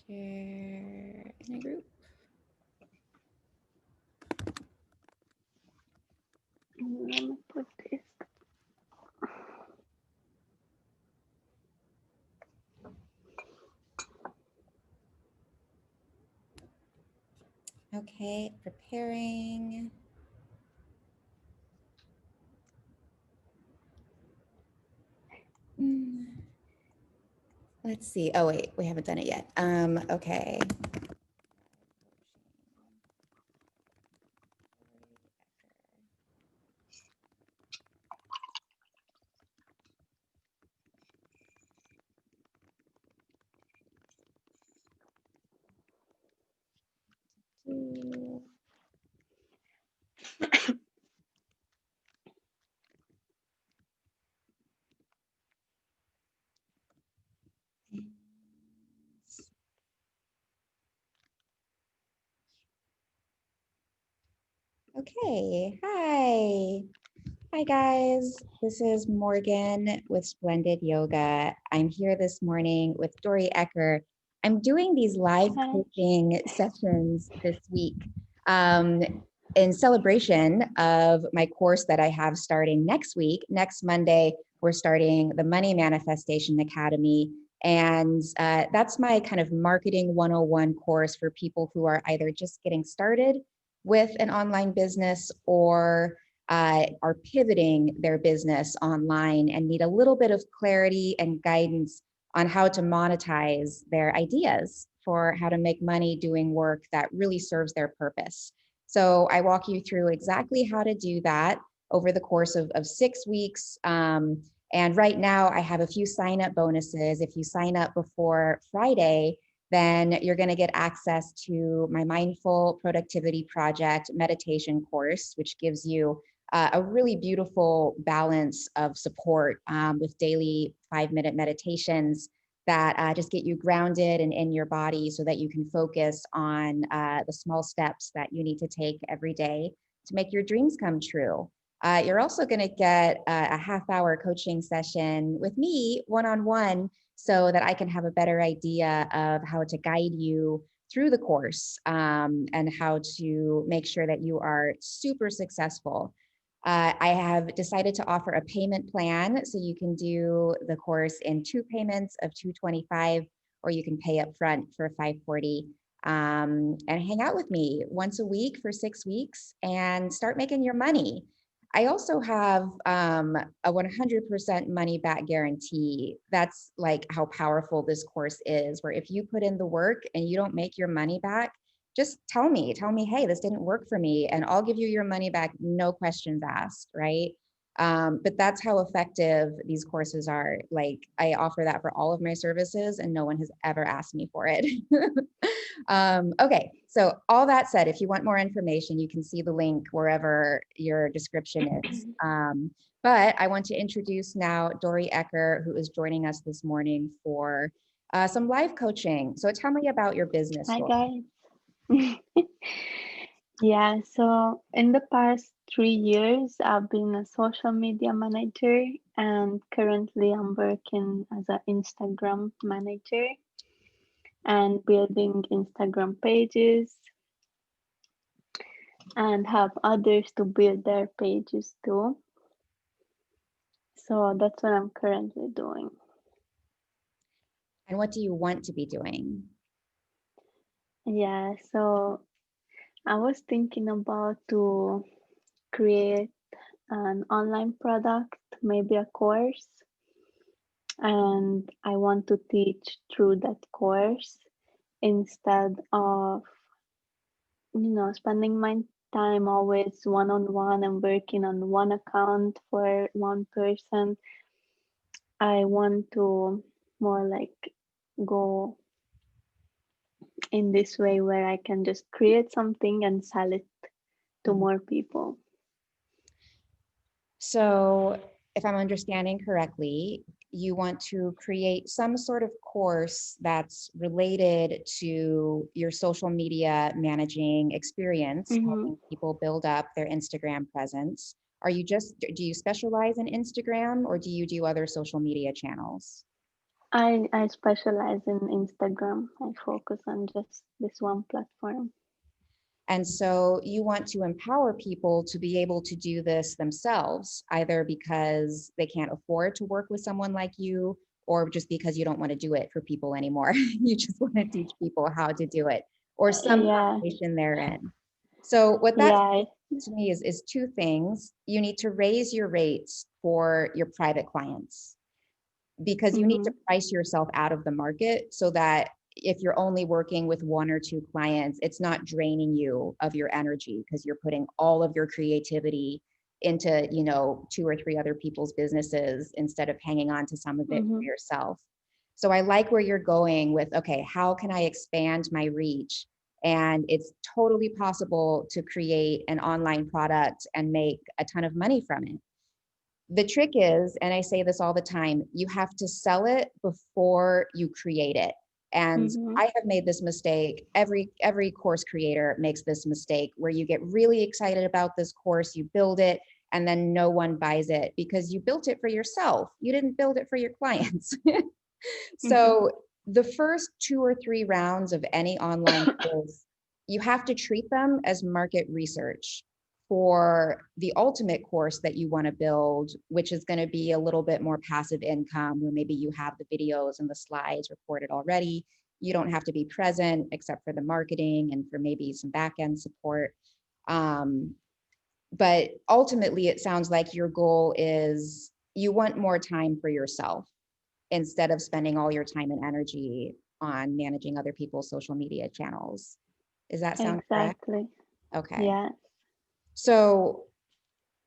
Share in a group. Let me put this. Okay, preparing. Let's see. Oh, wait, we haven't done it yet. Okay. Okay, hi. Hi guys, this is Morgan with Splendid Yoga. I'm here this morning with Dorie Ekker. I'm doing these live Hi. coaching sessions this week um, in celebration of my course that I have starting next week. Next Monday, we're starting the Money Manifestation Academy. And that's my kind of marketing 101 course for people who are either just getting started with an online business or are pivoting their business online and need a little bit of clarity and guidance on how to monetize their ideas for how to make money doing work that really serves their purpose. So I walk you through exactly how to do that over the course of 6 weeks. And right now I have a few sign up bonuses. If you sign up before Friday, then you're going to get access to my Mindful Productivity Project meditation course, which gives you a really beautiful balance of support with daily 5-minute meditations that just get you grounded and in your body so that you can focus on the small steps that you need to take every day to make your dreams come true. You're also going to get a half-hour coaching session with me one-on-one so that I can have a better idea of how to guide you through the course and how to make sure that you are super successful. I have decided to offer a payment plan so you can do the course in 2 payments of $225, or you can pay up front for $540 and hang out with me once a week for 6 weeks and start making your money. I also have a 100% money back guarantee. That's like how powerful this course is, where if you put in the work and you don't make your money back, just tell me, hey, this didn't work for me, and I'll give you your money back, no questions asked, right? But that's how effective these courses are. Like, I offer that for all of my services and no one has ever asked me for it. Okay, so all that said, if you want more information, you can see the link wherever your description is. But I want to introduce now Dorie Ekker, who is joining us this morning for some live coaching. So tell me about your business, Hi, Dorie. guys. Yeah, so in the past 3 years, I've been a social media manager, and currently I'm working as an Instagram manager and building Instagram pages and have others to build their pages too. So that's what I'm currently doing. And what do you want to be doing? Yeah, so I was thinking about to create an online product, maybe a course, and I want to teach through that course instead of spending my time always one on one and working on one account for one person. I want to more like go in this way where I can just create something and sell it to more people. So if I'm understanding correctly, you want to create some sort of course that's related to your social media managing experience, Mm-hmm. helping people build up their Instagram presence. Do you specialize in Instagram or do you do other social media channels? I specialize in Instagram. I focus on just this one platform. And so you want to empower people to be able to do this themselves, either because they can't afford to work with someone like you, or just because you don't want to do it for people anymore. You just want to teach people how to do it, or some Yeah, combination therein. So what that yeah. to me is two things. You need to raise your rates for your private clients, because you need to Mm-hmm, price yourself out of the market so that if you're only working with one or two clients, it's not draining you of your energy because you're putting all of your creativity into, two or three other people's businesses instead of hanging on to some of it mm-hmm, for yourself. So I like where you're going with, okay, how can I expand my reach? And it's totally possible to create an online product and make a ton of money from it. The trick is, and I say this all the time, you have to sell it before you create it. And mm-hmm, I have made this mistake. Every course creator makes this mistake where you get really excited about this course, you build it, and then no one buys it because you built it for yourself. You didn't build it for your clients. mm-hmm, So the first 2 or 3 rounds of any online course, you have to treat them as market research for the ultimate course that you want to build, which is going to be a little bit more passive income, where maybe you have the videos and the slides recorded already. You don't have to be present except for the marketing and for maybe some back end support. Um, but ultimately, it sounds like your goal is you want more time for yourself instead of spending all your time and energy on managing other people's social media channels. Does that sound correct? exactly. Okay. Yeah. So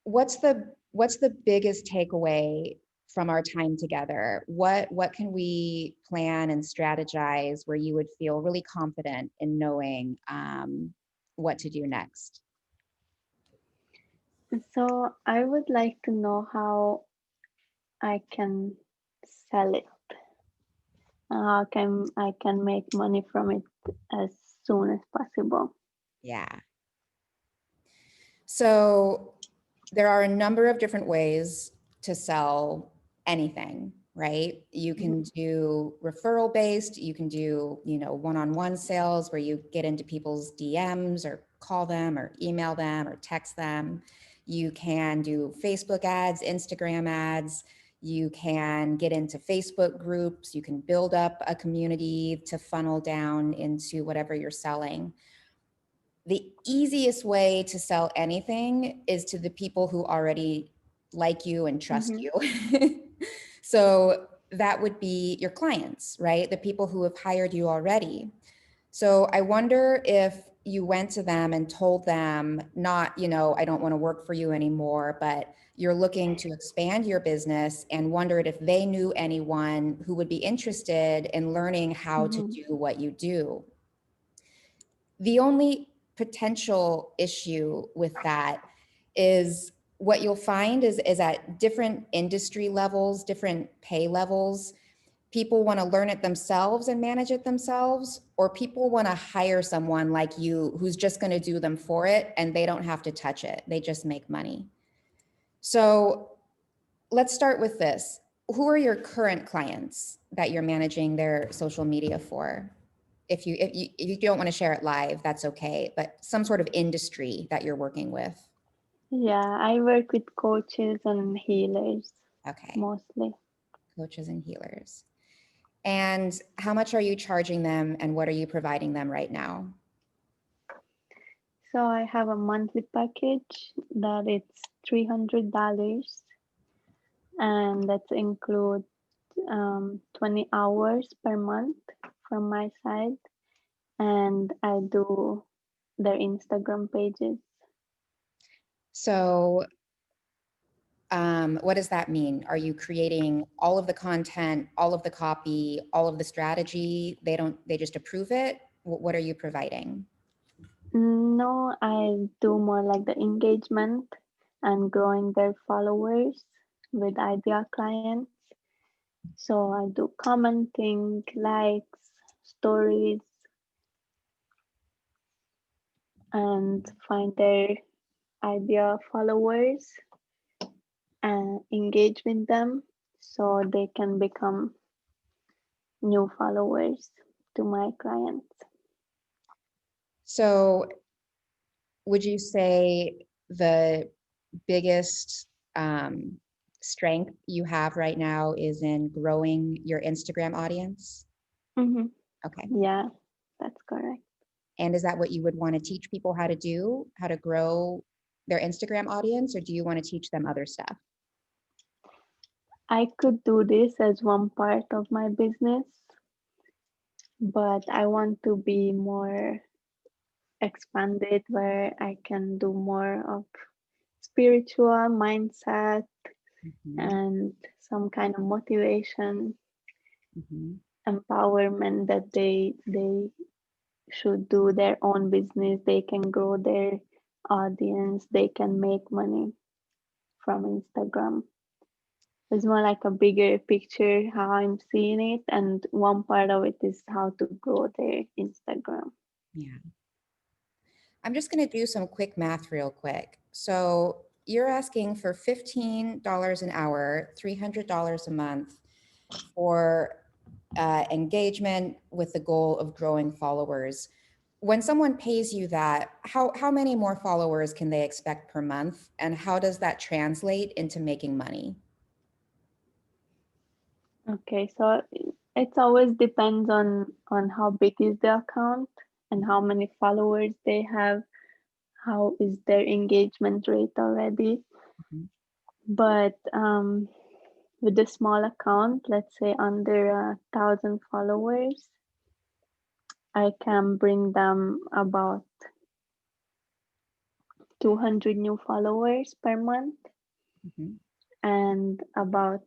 what's the biggest takeaway from our time together? What can we plan and strategize where you would feel really confident in knowing what to do next? So I would like to know how I can sell it. I can make money from it as soon as possible. Yeah. So there are a number of different ways to sell anything, right? You can do referral based, you can do, one-on-one sales where you get into people's DMs or call them or email them or text them. You can do Facebook ads, Instagram ads. You can get into Facebook groups. You can build up a community to funnel down into whatever you're selling. The easiest way to sell anything is to the people who already like you and trust Mm-hmm, you. So that would be your clients, right? The people who have hired you already. So I wonder if you went to them and told them, not, I don't want to work for you anymore, but you're looking to expand your business, and wondered if they knew anyone who would be interested in learning how to mm-hmm, do what you do. The only potential issue with that is what you'll find is at different industry levels, different pay levels, people want to learn it themselves and manage it themselves, or people want to hire someone like you who's just going to do them for it and they don't have to touch it. They just make money. So let's start with this. Who are your current clients that you're managing their social media for? If you don't want to share it live, that's okay, but some sort of industry that you're working with. Yeah, I work with coaches and healers Okay, mostly. coaches and healers. And how much are you charging them and what are you providing them right now? So I have a monthly package that it's $300, and that includes 20 hours per month from my side, and I do their Instagram pages. So what does that mean? Are you creating all of the content, all of the copy, all of the strategy? They just approve it? What are you providing? No, I do more like the engagement and growing their followers with idea clients. So I do commenting, likes, stories, and find their idea followers and engage with them so they can become new followers to my clients. So would you say the biggest strength you have right now is in growing your Instagram audience? Mm-hmm. Okay. Yeah, that's correct. And is that what you would want to teach people how to do, how to grow their Instagram audience, or do you want to teach them other stuff? I could do this as one part of my business, but I want to be more expanded where I can do more of spiritual mindset Mhm, and some kind of motivation, mhm. empowerment that they should do their own business, they can grow their audience, they can make money from Instagram. It's more like a bigger picture how I'm seeing it, and one part of it is how to grow their Instagram. Yeah. I'm just going to do some quick math real quick. So you're asking for $15 an hour, $300 a month for engagement with the goal of growing followers. When someone pays you that, how many more followers can they expect per month? And how does that translate into making money? Okay, so it always depends on how big is the account and how many followers they have, how is their engagement rate already. Mhm, But with a small account, let's say under 1,000 followers, I can bring them about 200 new followers per month mhm, and about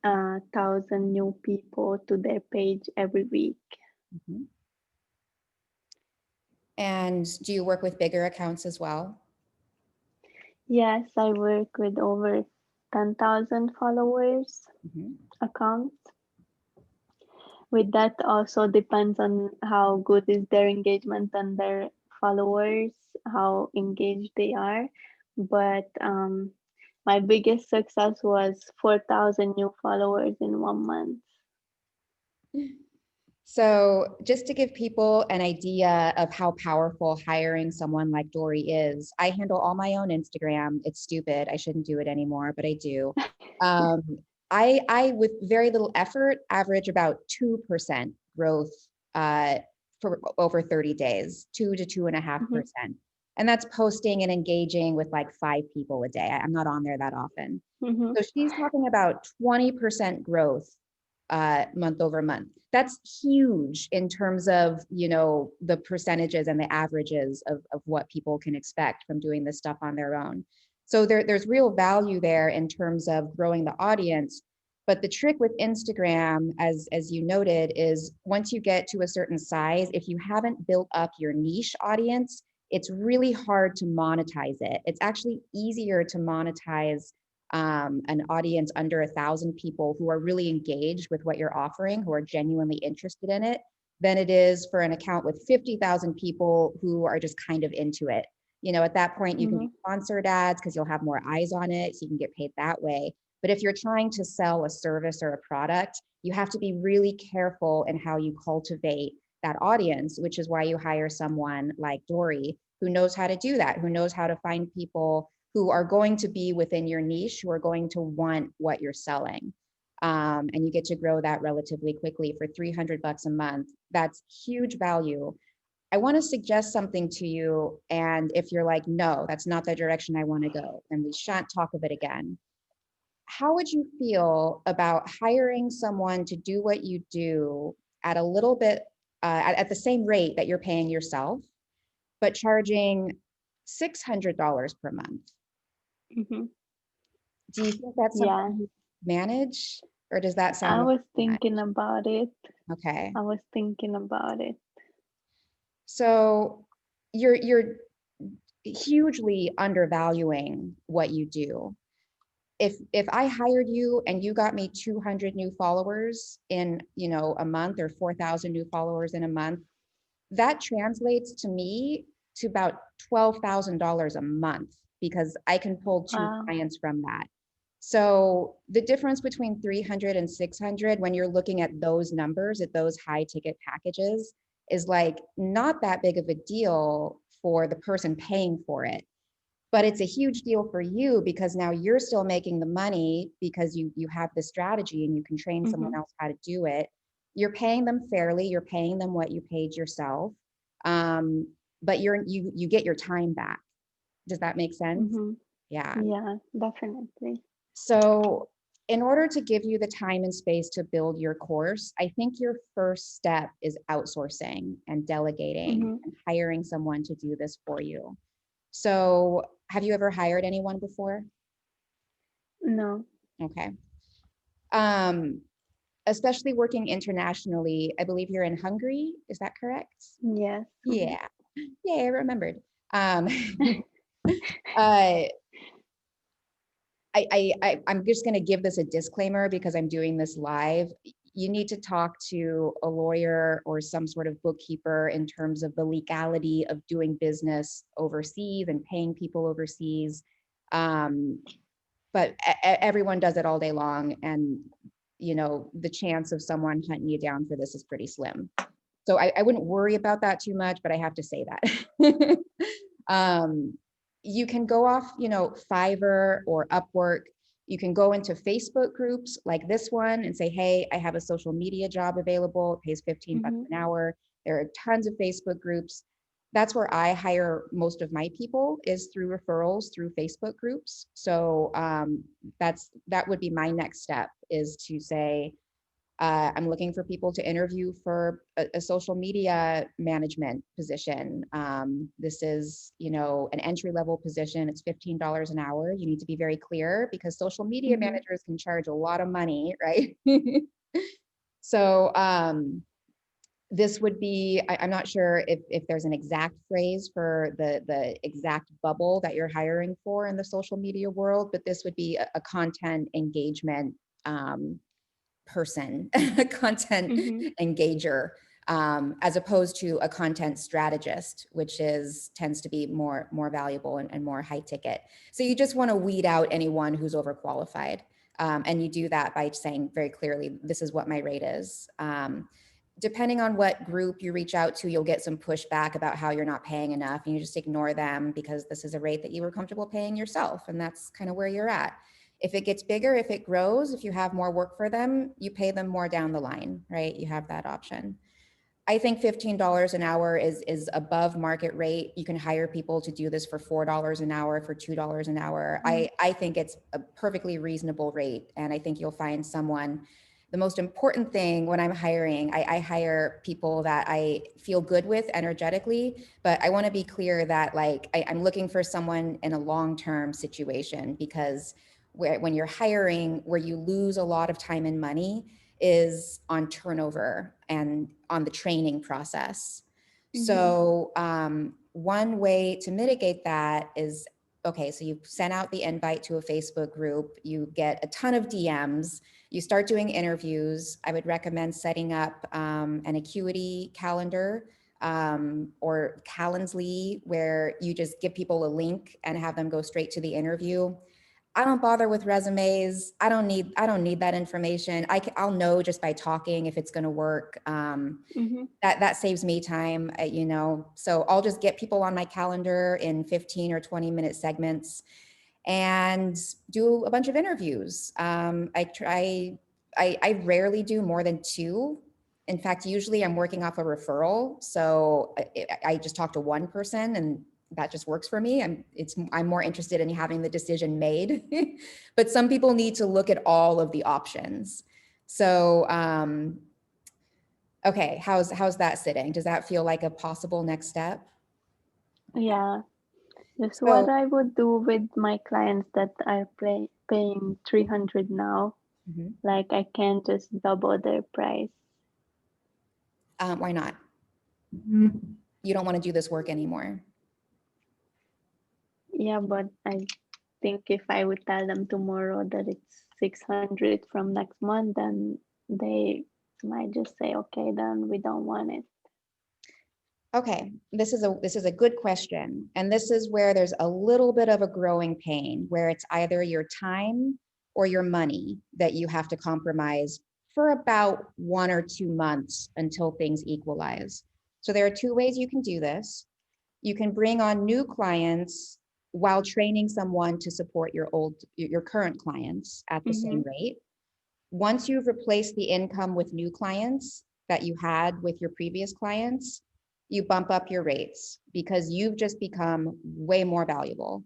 1,000 new people to their page every week. mhm. And do you work with bigger accounts as well? Yes, I work with over 10,000 followers Mhm, accounts. With that also depends on how good is their engagement and their followers, how engaged they are. But my biggest success was 4,000 new followers in 1 month. So, just to give people an idea of how powerful hiring someone like Dorie is, I handle all my own Instagram. It's stupid. I shouldn't do it anymore, but I do. Um, with very little effort, average about 2% growth for over 30 days, 2 to Mhm, 2.5%. And that's posting and engaging with like 5 people a day. I'm not on there that often. mhm, So she's talking about 20% growth month over month. That's huge in terms of, the percentages and the averages of what people can expect from doing this stuff on their own. So there's real value there in terms of growing the audience. But the trick with Instagram, as you noted, is once you get to a certain size, if you haven't built up your niche audience, it's really hard to monetize it. It's actually easier to monetize an audience under 1,000 people who are really engaged with what you're offering, who are genuinely interested in it, than it is for an account with 50,000 people who are just kind of into it. At that point, you can do mhm, sponsored ads because you'll have more eyes on it, so you can get paid that way. But if you're trying to sell a service or a product, you have to be really careful in how you cultivate that audience, which is why you hire someone like Dorie who knows how to do that, who knows how to find people who are going to be within your niche, who are going to want what you're selling. And you get to grow that relatively quickly for $300 a month. That's huge value. I want to suggest something to you. And if you're like, no, that's not the direction I want to go, then we shan't talk of it again. How would you feel about hiring someone to do what you do at a little bit, at the same rate that you're paying yourself, but charging $600 per month? mhm. Do you think that's something Yeah, you manage, or does that sound I like was too much? thinking about it. Okay. I was thinking about it. So you're hugely undervaluing what you do. If I hired you and you got me 200 new followers in, a month, or 4,000 new followers in a month, that translates to me to about $12,000 a month because I can pull two Wow. clients from that. So the difference between 300 and 600, when you're looking at those numbers, at those high ticket packages, is like not that big of a deal for the person paying for it. But it's a huge deal for you because now you're still making the money because you have the strategy and you can train someone Mm-hmm. else how to do it. You're paying them fairly, you're paying them what you paid yourself. Um, but you get your time back. Does that make sense? Mm-hmm. Yeah. Yeah, definitely. So in order to give you the time and space to build your course, I think your first step is outsourcing and delegating Mm-hmm. and hiring someone to do this for you. So have you ever hired anyone before? No. Okay. Um, Especially working internationally, I believe you're in Hungary. Is that correct? Yes. Mm-hmm. Yeah. Yeah, I remembered. Um, uh, I'm just going to give this a disclaimer because I'm doing this live. You need to talk to a lawyer or some sort of bookkeeper in terms of the legality of doing business overseas and paying people overseas. Um, but everyone does it all day long, and the chance of someone hunting you down for this is pretty slim. So I wouldn't worry about that too much, but I have to say that. um, you can go off, Fiverr or Upwork. You can go into Facebook groups like this one and say, hey, I have a social media job available. It pays 15 bucks Mm-hmm. an hour. There are tons of Facebook groups. That's where I hire most of my people, is through referrals through Facebook groups. So that would be my next step, is to say, I'm looking for people to interview for a social media management position. This is, an entry level position. It's $15 an hour. You need to be very clear because social media Mm-hmm. managers can charge a lot of money, right? So this would be, I'm not sure if there's an exact phrase for the exact bubble that you're hiring for in the social media world, but this would be a content engagement person, a content Mm-hmm. engager, as opposed to a content strategist, which tends to be more valuable and more high ticket. So you just want to weed out anyone who's overqualified. And you do that by saying very clearly, this is what my rate is. Depending on what group you reach out to, you'll get some pushback about how you're not paying enough, and you just ignore them because this is a rate that you were comfortable paying yourself, and that's kind of where you're at. If it gets bigger, if it grows, if you have more work for them, you pay them more down the line, right? You have that option. I think $15 an hour is above market rate. You can hire people to do this for $4 an hour, for $2 an hour. I think it's a perfectly reasonable rate, and I think you'll find someone. The most important thing when I'm hiring, I hire people that I feel good with energetically, but I want to be clear that I'm looking for someone in a long-term situation, because when you're hiring, where you lose a lot of time and money is on turnover and on the training process. Mm-hmm. So one way to mitigate that is, okay, so you send out the invite to a Facebook group, you get a ton of DMs, you start doing interviews. I would recommend setting up an Acuity calendar or Calendly, where you just give people a link and have them go straight to the interview. I don't bother with resumes. I don't need that information. I'll know just by talking if it's going to work. Mm-hmm. That saves me time, So I'll just get people on my calendar in 15 or 20-minute segments and do a bunch of interviews. I rarely do more than two. In fact, usually I'm working off a referral. So I just talk to one person, and that just works for me. I'm more interested in having the decision made, but some people need to look at all of the options. So, okay, how's that sitting? Does that feel like a possible next step? Yeah. That's what So, I would do with my clients that are paying 300 now. mhm. Like I can't just double their price. Why not? You don't want to do this work anymore. Yeah, but I think if I would tell them tomorrow that it's 600 from next month, then they might just say, okay, then we don't want it. Okay, this is a good question. And this is where there's a little bit of a growing pain, where it's either your time or your money that you have to compromise for about 1 or 2 months until things equalize. So there are two ways you can do this. You can bring on new clients while training someone to support your current clients at the same rate. Once you've replaced the income with new clients that you had with your previous clients, you bump up your rates because you've just become way more valuable.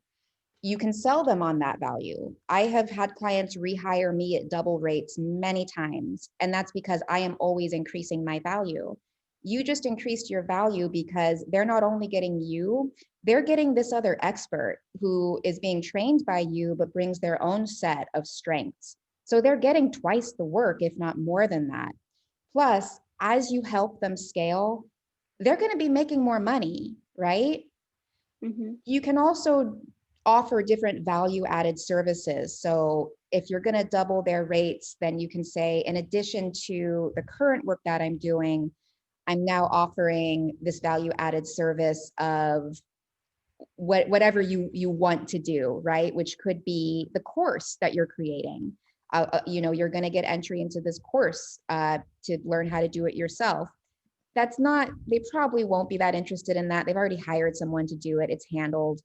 You can sell them on that value. I have had clients rehire me at double rates many times, and that's because I am always increasing my value. You just increased your value because they're not only getting you, they're getting this other expert who is being trained by you, but brings their own set of strengths. So they're getting twice the work, if not more than that. Plus, as you help them scale, they're going to be making more money, right? You can also offer different value added services. So if you're going to double their rates, then you can say, in addition to the current work that I'm doing, I'm now offering this value added service of whatever you want to do, right? Which could be the course that you're creating. You're going to get entry into this course to learn how to do it yourself. They probably won't be that interested in that. They've already hired someone to do it. It's handled.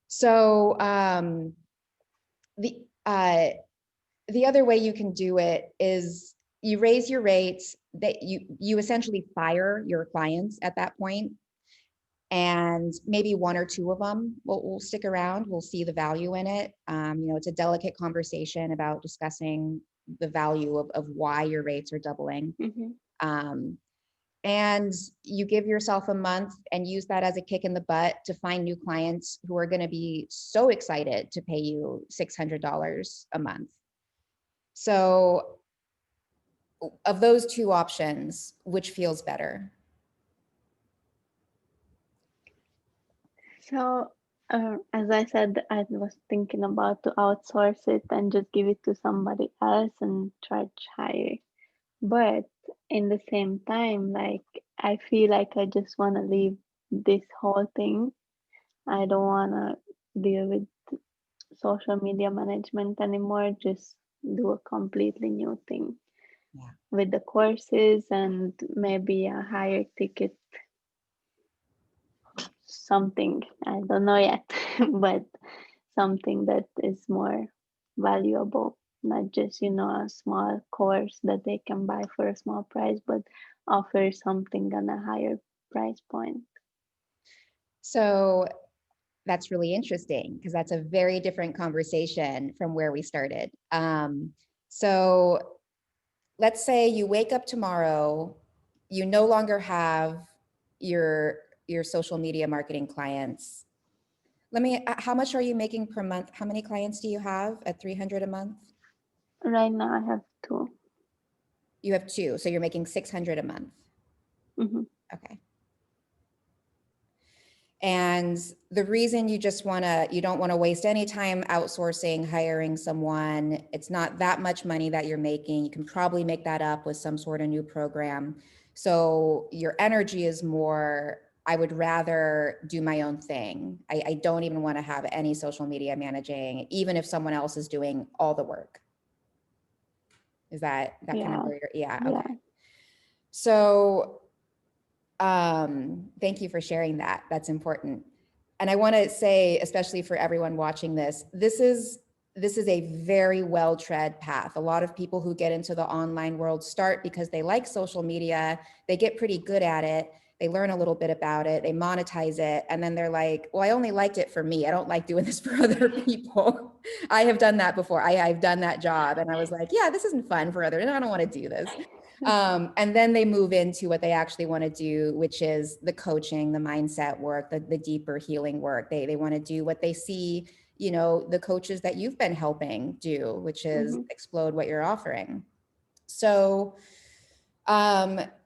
So the other way you can do it is you raise your rates, that you essentially fire your clients at that point, and maybe one or two of them will stick around. We'll see the value in it. It's a delicate conversation about discussing the value of why your rates are doubling. And you give yourself a month and use that as a kick in the butt to find new clients who are going to be so excited to pay you $600 a month. So of those two options, which feels better? So, as I said, I was thinking about to outsource it and just give it to somebody else and charge higher. But in the same time, like, I feel like I just want to leave this whole thing. I don't want to deal with social media management anymore, just do a completely new thing. Yeah. With the courses and maybe a higher ticket something, I don't know yet, but something that is more valuable, not just, a small course that they can buy for a small price, but offer something on a higher price point. So that's really interesting because that's a very different conversation from where we started. So let's say you wake up tomorrow, you no longer have your social media marketing clients. How much are you making per month? How many clients do you have at 300 a month? Right now I have two. You have two, so you're making 600 a month. Okay. And the reason you don't want to waste any time outsourcing, hiring someone, it's not that much money that you're making. You can probably make that up with some sort of new program. So your energy is more, I would rather do my own thing. I don't even want to have any social media managing, even if someone else is doing all the work. Is that kind of where you're, yeah, okay. Yeah. So thank you for sharing that. That's important. And I want to say, especially for everyone watching this is a very well-tread path. A lot of people who get into the online world start because they like social media, they get pretty good at it, they learn a little bit about it, they monetize it, and then they're like, well, I only liked it for me. I don't like doing this for other people. I have done that before. I've done that job and I was like, yeah, this isn't fun for others. I don't want to do this. And then they move into what they actually want to do, which is the coaching, the mindset work, the deeper healing work. They want to do what they see, the coaches that you've been helping do, which is explode what you're offering. So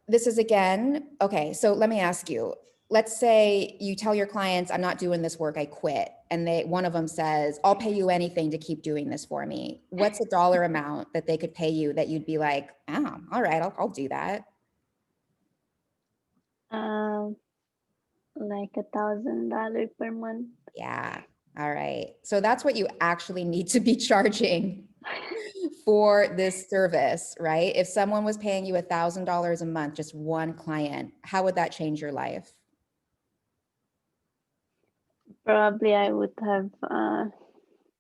this is okay, so let me ask you, let's say you tell your clients, I'm not doing this work, I quit. And one of them says, I'll pay you anything to keep doing this for me. What's a dollar amount that they could pay you that you'd be like, oh, all right, I'll do that? Like $1,000 per month. Yeah. All right. So that's what you actually need to be charging. for this service, right? If someone was paying you $1,000 a month, just one client, how would that change your life? Probably I would have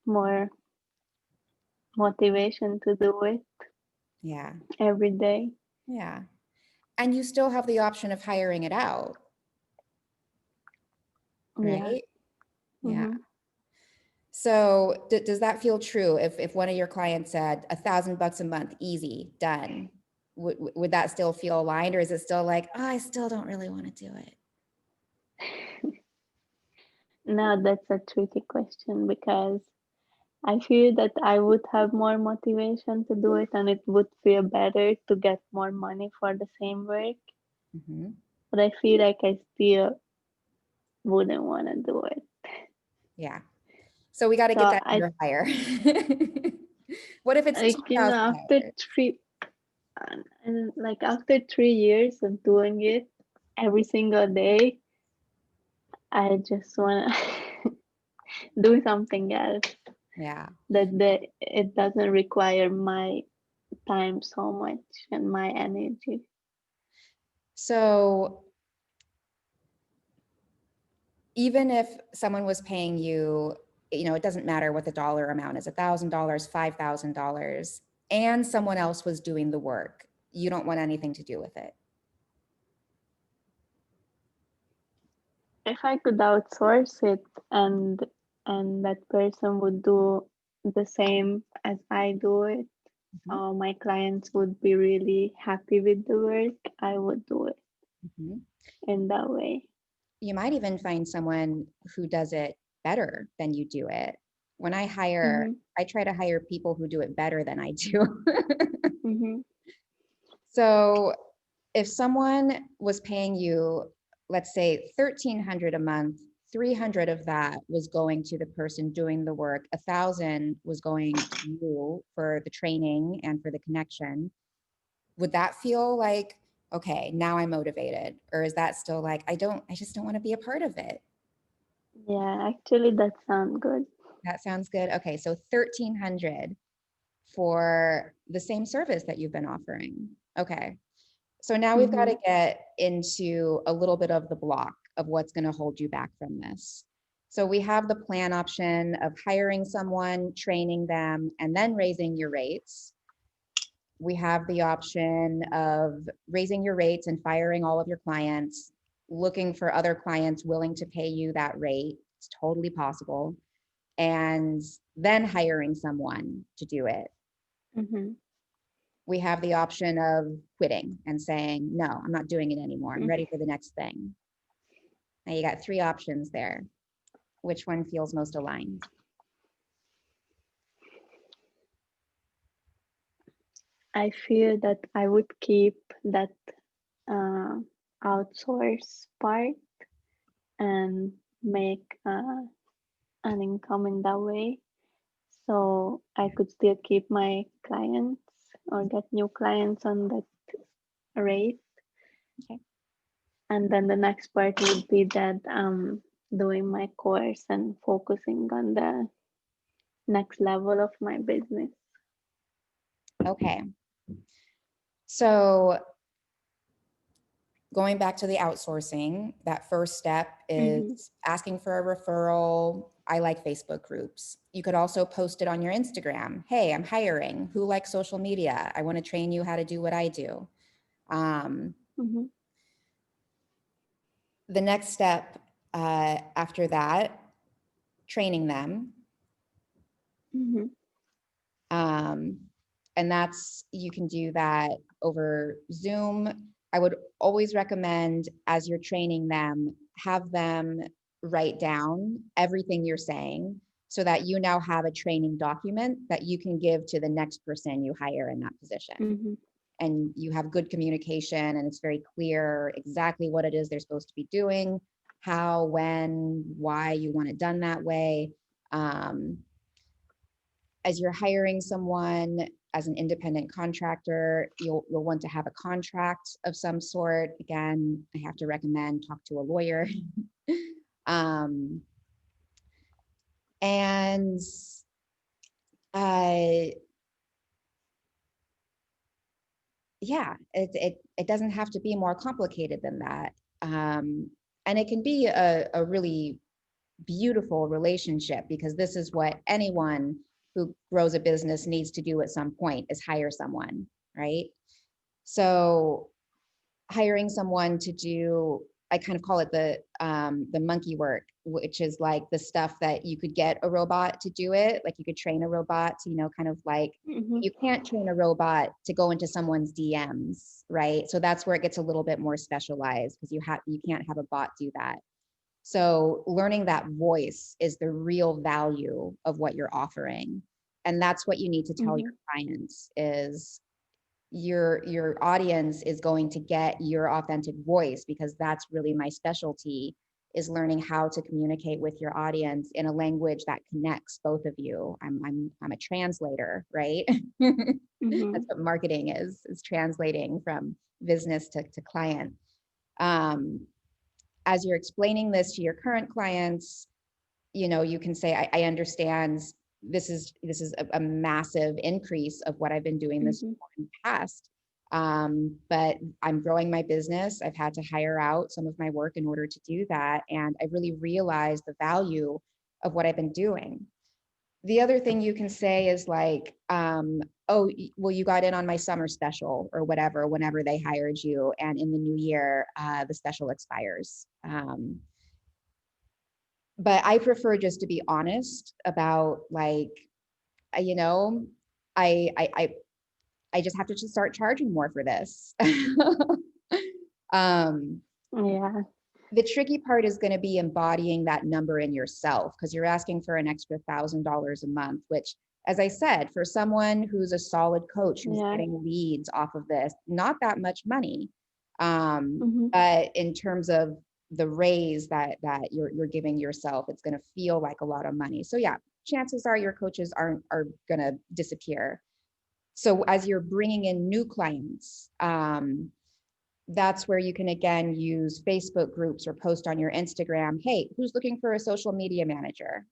more motivation to do it Yeah, every day. yeah. And you still have the option of hiring it out, Yeah. right? Yeah. Mm-hmm. So does that feel true? If one of your clients said $1,000 a month, easy, done, would that still feel aligned, or is it still like, oh, I still don't really want to do it? Now that's a tricky question because I feel that I would have more motivation to do it and it would feel better to get more money for the same work. Hmm. But I feel like I still wouldn't want to do it. Yeah. So we got to get So that I number higher. What if it's after $2,000? like after 3 years of doing it every single day, I just wanna do something else Yeah. it doesn't require my time so much and my energy. So even if someone was paying you, it doesn't matter what the dollar amount is, $1,000, $5,000, and someone else was doing the work, you don't want anything to do with it. If I could outsource it and that person would do the same as I do it, Mhm. my clients would be really happy with the work, I would do it Mhm. in that way. You might even find someone who does it better than you do it. When I hire, Mm-hmm. I try to hire people who do it better than I do. Mm-hmm. So if someone was paying you, let's say 1,300 a month, 300 of that was going to the person doing the work, 1,000 was going to you for the training and for the connection, would that feel like, okay, now I'm motivated? Or is that still like, I just don't want to be a part of it? Yeah, actually that sounds good. That sounds good. Okay, so 1,300 for the same service that you've been offering. Okay. So now we've got Mm-hmm. to get into a little bit of the block of what's going to hold you back from this. So we have the plan option of hiring someone, training them, and then raising your rates. We have the option of raising your rates and firing all of your clients, looking for other clients willing to pay you that rate. It's totally possible. And then hiring someone to do it. Mm-hmm. We have the option of quitting and saying, no, I'm not doing it anymore. I'm ready for the next thing. Now you got three options there. Which one feels most aligned? I feel that I would keep that uh, outsource part and make an income in that way. So I could still keep my clients or get new clients on that rate. Okay. And then the next part would be that doing my course and focusing on the next level of my business. Okay. So going back to the outsourcing, that first step is Mm-hmm. asking for a referral. I like Facebook groups. You could also post it on your Instagram. Hey, I'm hiring. Who likes social media? I want to train you how to do what I do. Um, Mm-hmm. the next step after that, training them. Mm-hmm. Um, and you can do that over Zoom. I would always recommend, as you're training them, have them write down everything you're saying so that you now have a training document that you can give to the next person you hire in that position. Mm-hmm. And you have good communication and it's very clear exactly what it is they're supposed to be doing, how, when, why you want it done that way. As you're hiring someone as an independent contractor, you'll want to have a contract of some sort. Again, I have to recommend talk to a lawyer. um, and uh, yeah, it doesn't have to be more complicated than that. And it can be a really beautiful relationship, because this is what anyone who grows a business needs to do at some point, is hire someone, right? So hiring someone to do, I kind of call it the monkey work, which is like the stuff that you could get a robot to do it. Like you could train a robot to, kind of like, Mm-hmm. you can't train a robot to go into someone's DMs, right? So that's where it gets a little bit more specialized, because you can't have a bot do that. So learning that voice is the real value of what you're offering. And that's what you need to tell Mm-hmm. your clients is your audience is going to get your authentic voice, because that's really my specialty, is learning how to communicate with your audience in a language that connects both of you. I'm a translator, right? Mm-hmm. That's what marketing is translating from business to client. Um, as you're explaining this to your current clients, you can say, I understand this is a massive increase of what I've been doing this Mm-hmm. in the past. But I'm growing my business. I've had to hire out some of my work in order to do that. And I really realized the value of what I've been doing. The other thing you can say is like, oh, well, you got in on my summer special or whatever, whenever they hired you. And in the new year, the special expires. But I prefer just to be honest about like, you know, I I I I just have to just start charging more for this. um, Yeah. the tricky part is going to be embodying that number in yourself, because you're asking for an extra $1,000 a month, which, as I said, for someone who's a solid coach who's Yeah. getting leads off of this, not that much money. Mm-hmm. But in terms of the raise that you're giving yourself, it's going to feel like a lot of money. So yeah, chances are your coaches are going to disappear. So as you're bringing in new clients, that's where you can again use Facebook groups or post on your Instagram, hey, who's looking for a social media manager?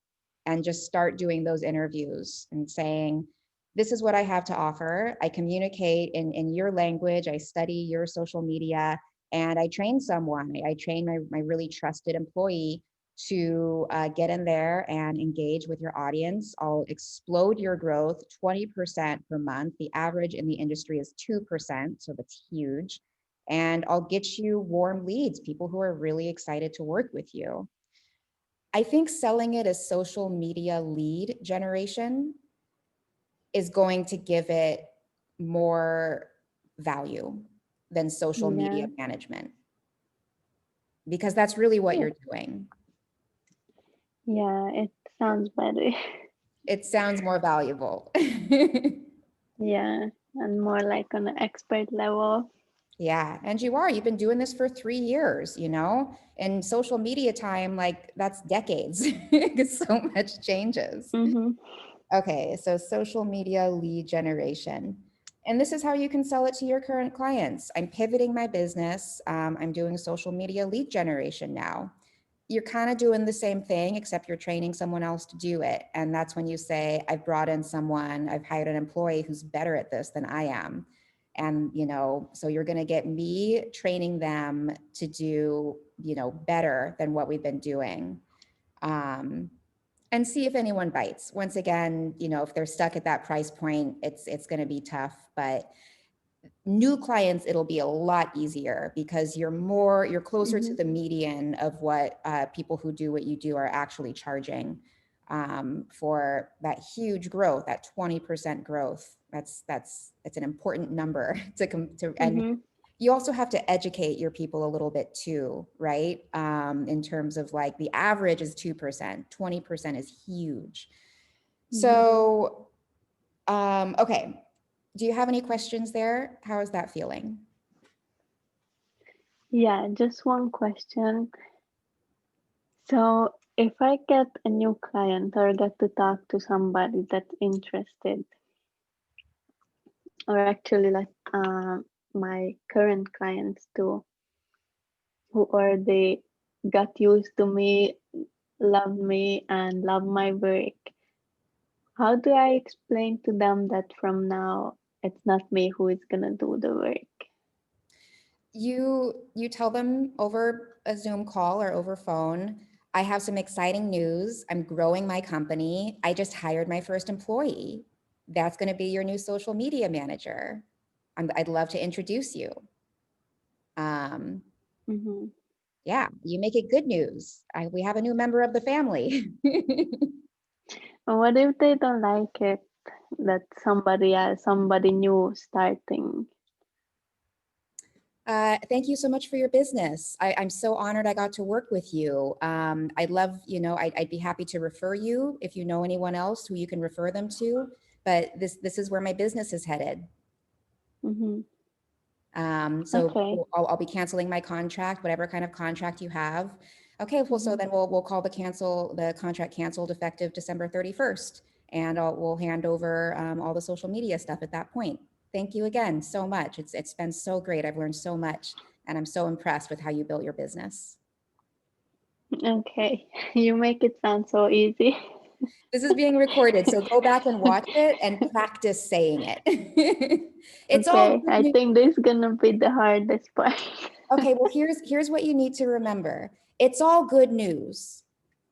And just start doing those interviews and saying, this is what I have to offer. I communicate in your language. I study your social media, and I train someone. I train my really trusted employee to get in there and engage with your audience. I'll explode your growth 20% per month. The average in the industry is 2%, so that's huge. And I'll get you warm leads, people who are really excited to work with you. I think selling it as social media lead generation is going to give it more value than social Yeah. media management, because that's really what Yeah. you're doing. Yeah. It sounds better. It sounds more valuable. Yeah. And more like on an expert level. Yeah, and you've been doing this for 3 years, and social media time, like that's decades, because so much changes. Mm-hmm. Okay, so social media lead generation. And this is how you can sell it to your current clients. I'm pivoting my business. I'm doing social media lead generation now. You're kind of doing the same thing, except you're training someone else to do it. And that's when you say, I've brought in someone, I've hired an employee who's better at this than I am. And, so you're going to get me training them to do, better than what we've been doing. And see if anyone bites. Once again, if they're stuck at that price point, it's going to be tough. But new clients, it'll be a lot easier, because you're closer Mm-hmm. to the median of what people who do what you do are actually charging for that huge growth, that 20% growth. It's an important number and Mm-hmm. you also have to educate your people a little bit too, right? In terms of like the average is 2%, 20% is huge. Mm-hmm. So, okay. Do you have any questions there? How is that feeling? Yeah. Just one question. So if I get a new client or get to talk to somebody that's interested, or actually like my current clients too, who already got used to me, love me, and love my work, how do I explain to them that from now it's not me who is gonna do the work. You tell them over a Zoom call or over phone, I have some exciting news. I'm growing my company. I just hired my first employee. That's going to be your new social media manager. I'd love to introduce you. Um, Mm-hmm. yeah, you make it good news. We have a new member of the family. What if they don't like it? That somebody else, somebody new starting. Thank you so much for your business. I'm so honored I got to work with you. I'd love, I'd be happy to refer you if you know anyone else who you can refer them to. But this is where my business is headed. Mm-hmm. So Okay. I'll be canceling my contract, whatever kind of contract you have. Okay, well, so Mm-hmm. then we'll call the contract canceled effective December 31st, and we'll hand over all the social media stuff at that point. Thank you again so much. It's been so great. I've learned so much, and I'm so impressed with how you built your business. Okay. You make it sound so easy. This is being recorded, so go back and watch it and practice saying it. It's all Okay. good I news. think this is gonna be the hardest part. Okay, well, here's what you need to remember. It's all good news.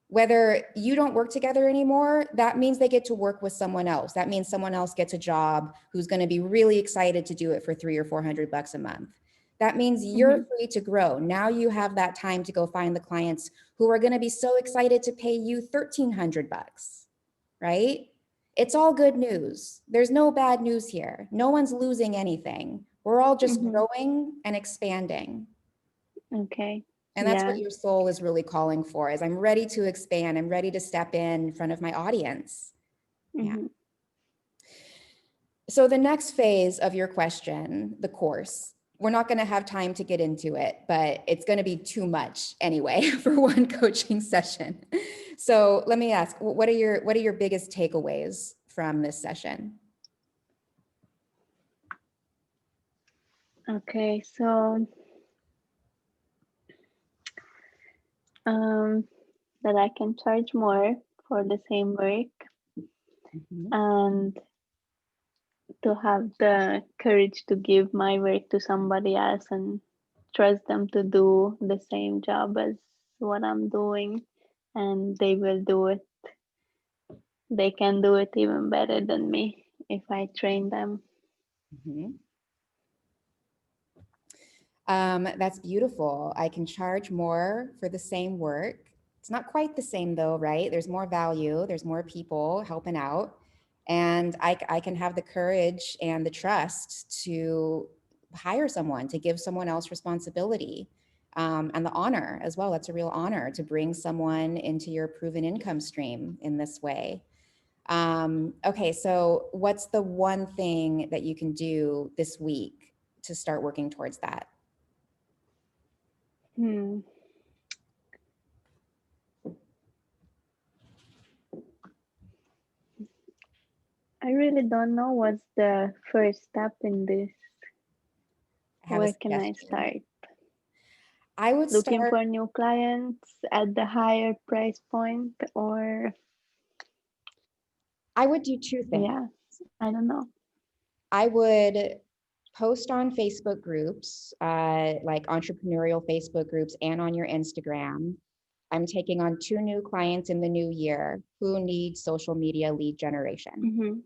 Whether you don't work together anymore, that means they get to work with someone else. That means someone else gets a job who's going to be really excited to do it for $300 or $400 a month. That means you're Mm-hmm. free to grow. Now you have that time to go find the clients who are going to be so excited to pay you $1,300, right? It's all good news. There's no bad news here. No one's losing anything. We're all just Mm-hmm. growing and expanding. Okay. And that's what Yeah. your soul is really calling for, is I'm ready to expand. I'm ready to step in front of my audience. Yeah. Mm-hmm. So the next phase of your question, the course, we're not going to have time to get into it, but it's going to be too much anyway for one coaching session. So let me ask, what are your biggest takeaways from this session? Okay. So um that I can charge more for the same work Mhm. and to have the courage to give my work to somebody else and trust them to do the same job as what I'm doing, and they will do it. They can do it even better than me if I train them. Mhm. That's beautiful. I can charge more for the same work. It's not quite the same though, right? There's more value, there's more people helping out. And I can have the courage and the trust to hire someone, to give someone else responsibility, and the honor as well. That's a real honor to bring someone into your proven income stream in this way. Okay, so what's the one thing that you can do this week to start working towards that? Hmm. I really don't know what's the first step in this. I have a Where can I suggestion. start? I would Looking start, for new clients at the higher price point, or I would do two things. yeah, I don't know. I would post on Facebook groups, like entrepreneurial Facebook groups, and on your Instagram. I'm taking on 2 new clients in the new year who need social media lead generation. Mm-hmm.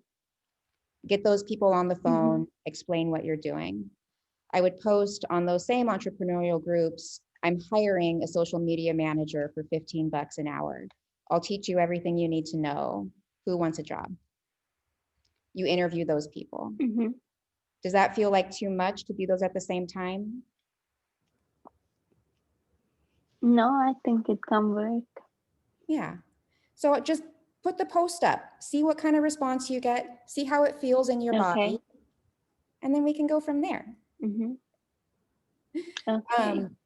Get those people on the Mm-hmm. phone, explain what you're doing. I would post on those same entrepreneurial groups, I'm hiring a social media manager for $15 an hour. I'll teach you everything you need to know. Who wants a job? You interview those people. Mm-hmm. Does that feel like too much to do those at the same time? No, I think it can work. Yeah. So just put the post up, see what kind of response you get, see how it feels in your body, Okay. and then we can go from there. Mm-hmm. Okay. Um,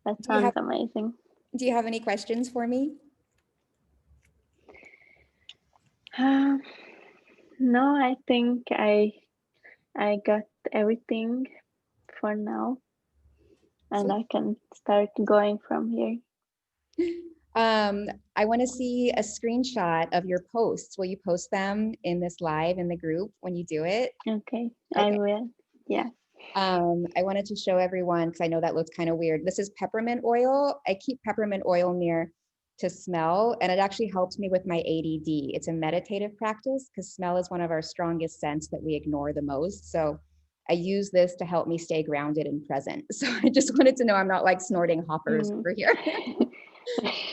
That do you sounds have amazing. do you have any questions for me? No, I think I got everything for now, and So I can start going from here. I want to see a screenshot of your posts. Will you post them in this live in the group when you do it? Okay, I Okay. will. Yeah. I wanted to show everyone because I know that looks kind of weird. This is peppermint oil. I keep peppermint oil near to smell, and it actually helps me with my ADD. It's a meditative practice because smell is one of our strongest sense that we ignore the most. So I use this to help me stay grounded and present. So I just wanted to know I'm not like snorting hoppers Mm. over here.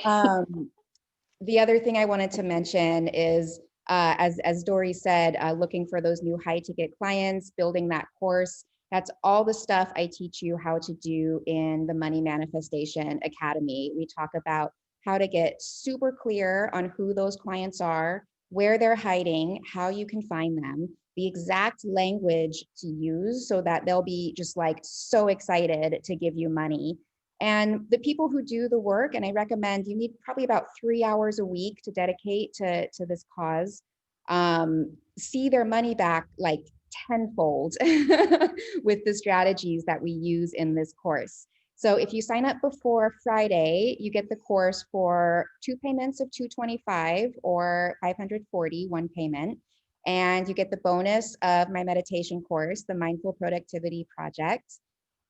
Um, the other thing I wanted to mention is, as Dorie said, looking for those new high ticket clients, building that course. That's all the stuff I teach you how to do in the Money Manifestation Academy. We talk about how to get super clear on who those clients are, where they're hiding, how you can find them, the exact language to use so that they'll be just like so excited to give you money. And the people who do the work, and I recommend you need probably about 3 hours a week to dedicate to this cause, see their money back like tenfold with the strategies that we use in this course. So if you sign up before Friday, you get the course for 2 payments of 225 or 540, one payment. And you get the bonus of my meditation course, the Mindful Productivity Project.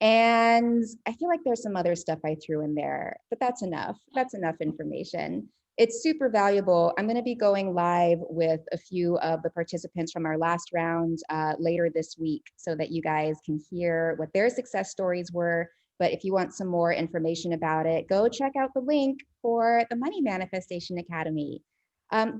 And I feel like there's some other stuff I threw in there, but that's enough. That's enough information. It's super valuable. I'm going to be going live with a few of the participants from our last round later this week so that you guys can hear what their success stories were. But if you want some more information about it, go check out the link for the Money Manifestation Academy.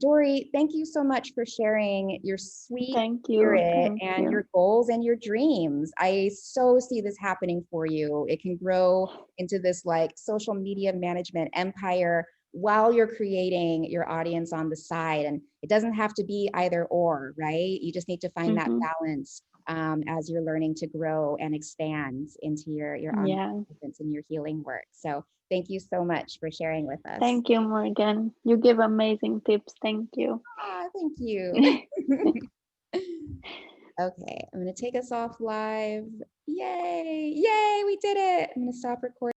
Dorie, thank you so much for sharing your sweet Thank you. spirit Thank and you. your goals and your dreams. I so see this happening for you. It can grow into this like social media management empire while you're creating your audience on the side. And it doesn't have to be either or, right? You just need to find that Mm-hmm. balance as you're learning to grow and expand into your online Yeah. presence and your healing work. So thank you so much for sharing with us. Thank you, Morgan. You give amazing tips. Thank you. Thank you. Okay, I'm going to take us off live. Yay, yay, we did it. I'm going to stop recording.